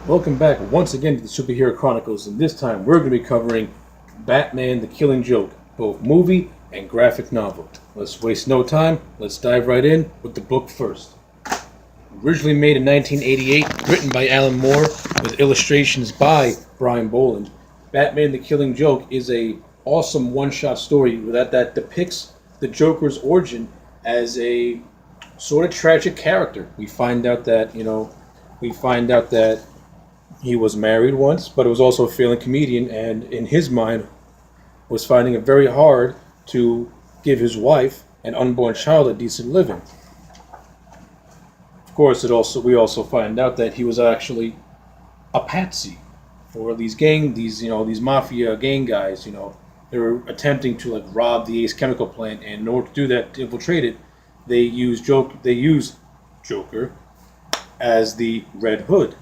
Welcome back once again to the Superhero Chronicles, and this time we're going to be covering Batman the Killing Joke, both movie and graphic novel. Let's waste no time, let's dive right in with the book first. Originally made in 1988, written by Alan Moore, with illustrations by Brian Boland, Batman the Killing Joke is a awesome one-shot story that depicts the Joker's origin as a sort of tragic character. We find out that he was married once, but was also a failing comedian, and in his mind, was finding it very hard to give his wife and unborn child a decent living. Of course, we also find out that he was actually a patsy for these mafia gang guys. They were attempting to rob the Ace Chemical plant, and in order to do that, to infiltrate it, they use Joker as the Red Hood,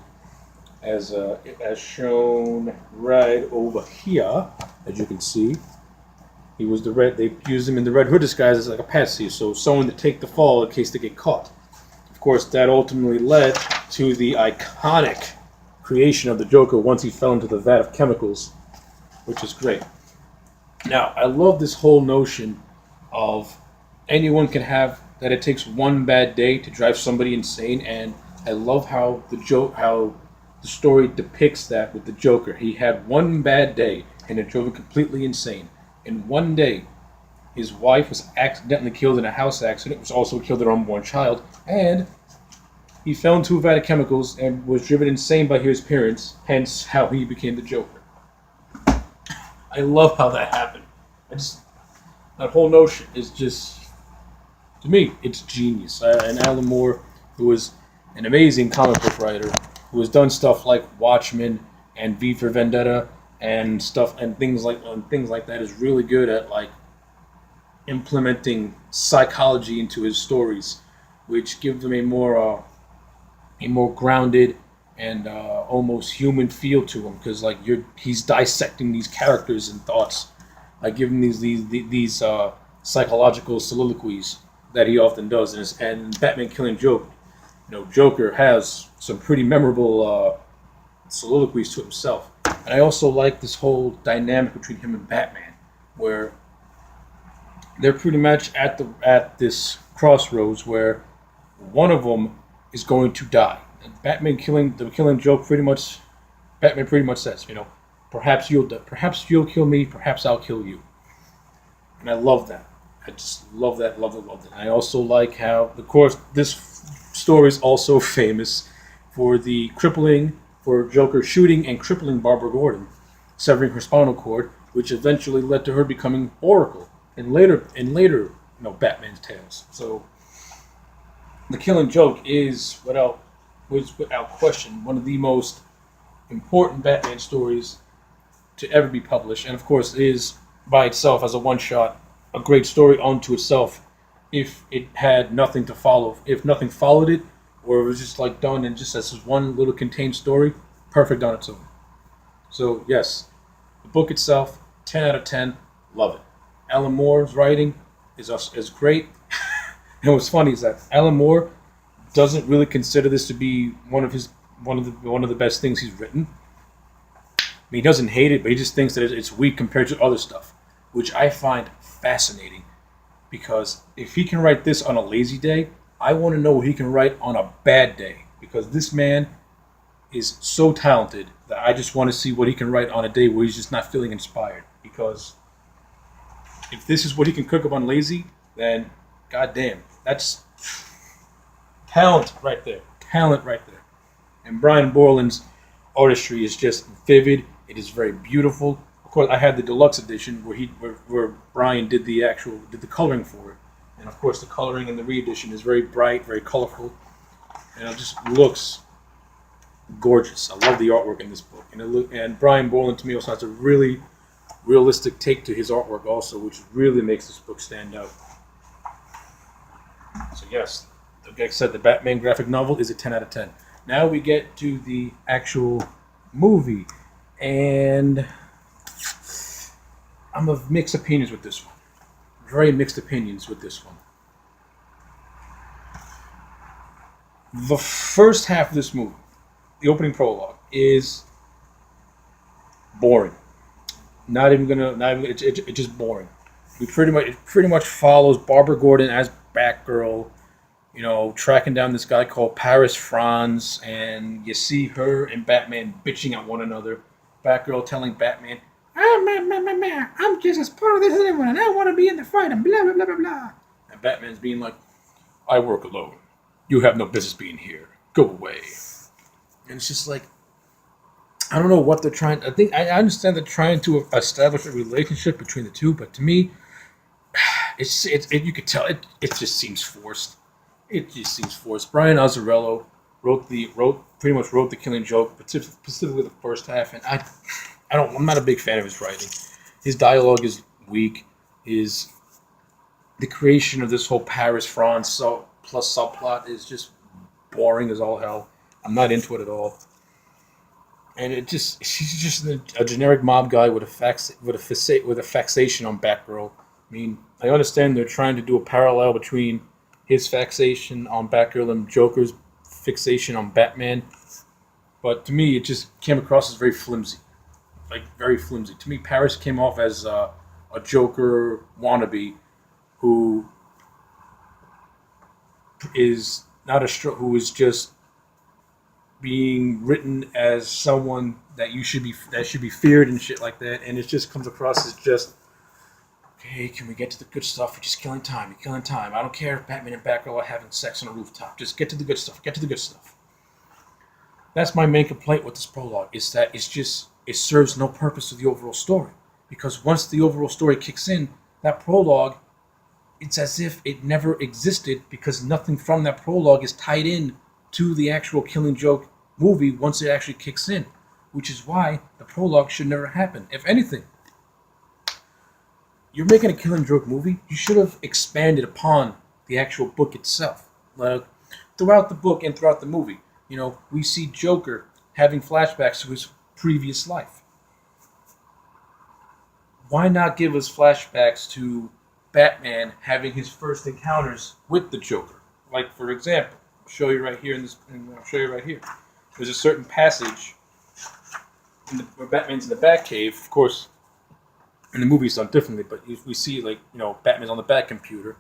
as shown right over here, as you can see. He was the red. They used him in the Red Hood disguise as like a patsy, so someone to take the fall in case they get caught. Of course, that ultimately led to the iconic creation of the Joker once he fell into the vat of chemicals, which is great. Now, I love this whole notion of anyone can have that. It takes one bad day to drive somebody insane, and I love how the story depicts that with the Joker. He had one bad day, and it drove him completely insane. In one day, his wife was accidentally killed in a house accident, which also killed their unborn child, and he fell into a vat of chemicals and was driven insane by his parents, hence how he became the Joker. I love how that happened. That whole notion is just, to me, it's genius. And Alan Moore, who was an amazing comic book writer, who has done stuff like Watchmen and V for Vendetta and things like that, is really good at implementing psychology into his stories, which give them a more grounded and almost human feel to him, because he's dissecting these characters and thoughts, giving these psychological soliloquies that he often does. And Batman Killing Joke, Joker has some pretty memorable soliloquies to himself. And I also like this whole dynamic between him and Batman, where they're pretty much at this crossroads where one of them is going to die. And Batman Killing Joke Batman pretty much says, perhaps you'll kill me, perhaps I'll kill you. And I love that. I just love that, love it, love it. I also like how, of course, this story is also famous for for Joker shooting and crippling Barbara Gordon, severing her spinal cord, which eventually led to her becoming Oracle in later Batman's tales. So the Killing Joke is without question one of the most important Batman stories to ever be published, and of course is by itself as a one shot a great story unto itself. If it had nothing to follow, if nothing followed it, or it was just done and just as this one little contained story, perfect on its own. So yes, the book itself, 10 out of 10, love it. Alan Moore's writing is great. And what's funny is that Alan Moore doesn't really consider this to be one of the best things he's written. I mean, he doesn't hate it, but he just thinks that it's weak compared to other stuff, which I find fascinating. Because if he can write this on a lazy day, I want to know what he can write on a bad day. Because this man is so talented that I just want to see what he can write on a day where he's just not feeling inspired. Because if this is what he can cook up on lazy, then goddamn, that's talent right there. Talent right there. And Brian Borland's artistry is just vivid. It is very beautiful. Of course, I had the deluxe edition where Brian did the coloring for it, and of course the coloring in the re-edition is very bright, very colorful, and it just looks gorgeous. I love the artwork in this book, and Brian Boland to me also has a really realistic take to his artwork also, which really makes this book stand out. So yes, like I said, the Batman graphic novel is a 10 out of 10. Now we get to the actual movie, and I'm of mixed opinions with this one. Very mixed opinions with this one. The first half of this movie, the opening prologue is boring. Not even gonna. Not even. It's just boring. We pretty much it pretty much follows Barbara Gordon as Batgirl. Tracking down this guy called Paris Franz, and you see her and Batman bitching at one another. Batgirl telling Batman, I'm just as part of this as anyone, and I want to be in the fight, and blah, blah, blah, blah, blah. And Batman's being like, I work alone. You have no business being here. Go away. And it's just like, I don't know what they're trying. I understand they're trying to establish a relationship between the two, but to me, you could tell it just seems forced. It just seems forced. Brian Azzarello pretty much wrote The Killing Joke, specifically the first half, and I'm not a big fan of his writing. His dialogue is weak. The creation of this whole Paris France plus subplot is just boring as all hell. I'm not into it at all. And she's just a generic mob guy with a fixation on Batgirl. I mean, I understand they're trying to do a parallel between his fixation on Batgirl and Joker's fixation on Batman, but to me, it just came across as very flimsy. Like, very flimsy. To me, Paris came off as a Joker wannabe who is not who is just being written as someone that should be feared and shit like that, and it just comes across as just, okay, can we get to the good stuff? You're just killing time. You're killing time. I don't care if Batman and Batgirl are having sex on a rooftop. Just get to the good stuff. Get to the good stuff. That's my main complaint with this prologue, is that it serves no purpose to the overall story. Because once the overall story kicks in, that prologue, it's as if it never existed, because nothing from that prologue is tied in to the actual Killing Joke movie once it actually kicks in. Which is why the prologue should never happen. If anything, you're making a Killing Joke movie, you should have expanded upon the actual book itself. Like, throughout the book and throughout the movie, we see Joker having flashbacks to his previous life. Why not give us flashbacks to Batman having his first encounters with the Joker? Like, for example, I'll show you right here I'll show you right here. There's a certain passage where Batman's in the Batcave. Of course, in the movie it's done differently, but we see, Batman's on the Bat computer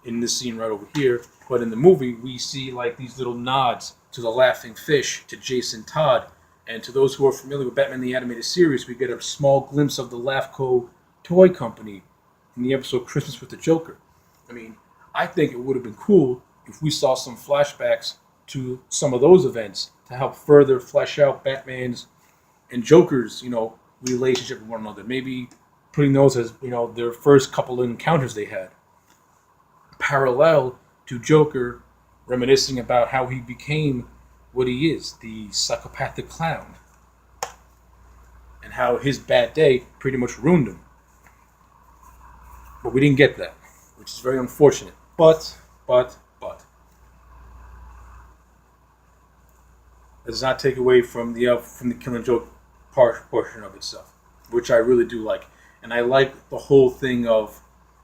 in this scene right over here. But in the movie, we see, these little nods to the Laughing Fish, to Jason Todd. And to those who are familiar with Batman the Animated Series, we get a small glimpse of the Laughco toy company in the episode Christmas with the Joker. I mean, I think it would have been cool if we saw some flashbacks to some of those events to help further flesh out Batman's and Joker's, relationship with one another. Maybe putting those as, their first couple of encounters they had. Parallel to Joker reminiscing about how he became what he is, the psychopathic clown. And how his bad day pretty much ruined him. But we didn't get that, which is very unfortunate. But. That does not take away from the Killing Joke portion of itself, which I really do like. And I like the whole thing of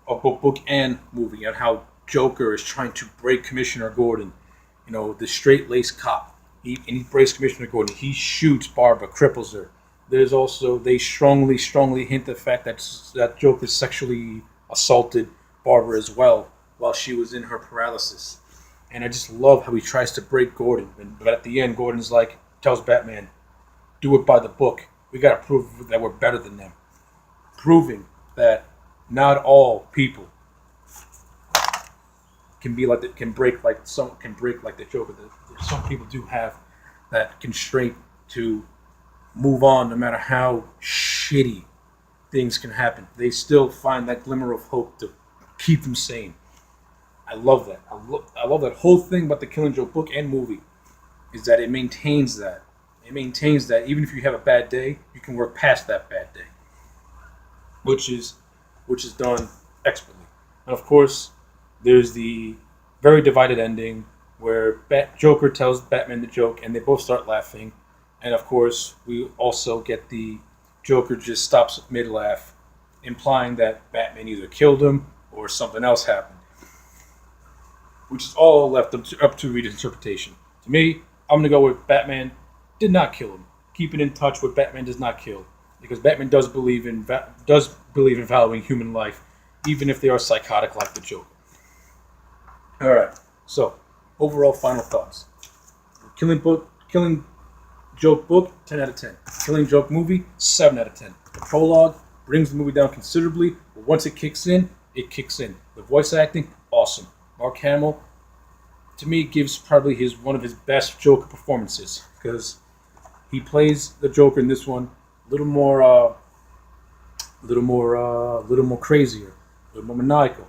book and movie, and how Joker is trying to break Commissioner Gordon, the straight-laced cop. He breaks Commissioner Gordon. He shoots Barbara, cripples her. There's also, they strongly hint the fact that Joker sexually assaulted Barbara as well while she was in her paralysis. And I just love how he tries to break Gordon. But at the end, Gordon's tells Batman, do it by the book. We got to prove that we're better than them. Proving that not all people can break like the Joker. Some people do have that constraint to move on, no matter how shitty things can happen. They still find that glimmer of hope to keep them sane. I love that. I love that whole thing about the Killing Joke book and movie, is that it maintains that. It maintains that even if you have a bad day, you can work past that bad day, which is done expertly. And of course, there's the very divided ending where Joker tells Batman the joke, and they both start laughing. And of course, we also get the Joker just stops mid-laugh, implying that Batman either killed him or something else happened. Which is all left up to reader's interpretation. To me, I'm going to go with Batman did not kill him. Keeping in touch with Batman does not kill, because Batman does believe in valuing human life, even if they are psychotic like the Joker. All right. So, overall final thoughts. Killing Joke book, 10 out of 10. Killing Joke movie, 7 out of 10. The prologue brings the movie down considerably, but once it kicks in, it kicks in. The voice acting, awesome. Mark Hamill, to me, gives probably one of his best Joker performances, because he plays the Joker in this one a little more crazier, a little more maniacal,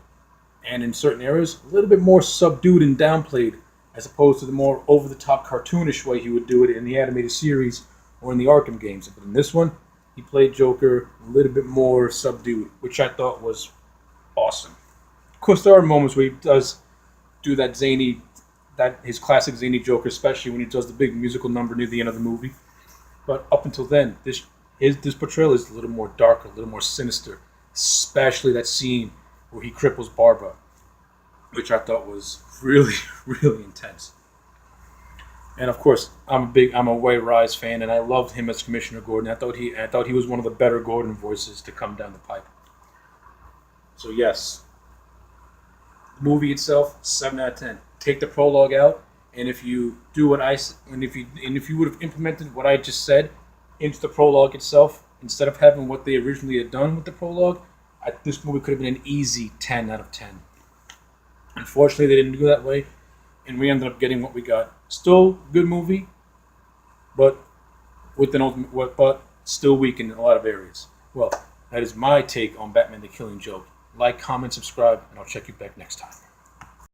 and in certain areas, a little bit more subdued and downplayed, as opposed to the more over-the-top cartoonish way he would do it in the animated series or in the Arkham games. But in this one, he played Joker a little bit more subdued, which I thought was awesome. Of course, there are moments where he does do his classic zany Joker, especially when he does the big musical number near the end of the movie. But up until then, this portrayal is a little more darker, a little more sinister, especially that scene where he cripples Barbara, which I thought was really, really intense. And of course, I'm a Way Rise fan, and I loved him as Commissioner Gordon. I thought he was one of the better Gordon voices to come down the pipe. So yes, the movie itself, 7 out of 10. Take the prologue out, and if you do what if you would have implemented what I just said into the prologue itself, instead of having what they originally had done with the prologue, this movie could have been an easy 10 out of 10. Unfortunately, they didn't do that way, and we ended up getting what we got. Still a good movie, but still weak in a lot of areas. Well, that is my take on Batman: The Killing Joke. Like, comment, subscribe, and I'll check you back next time.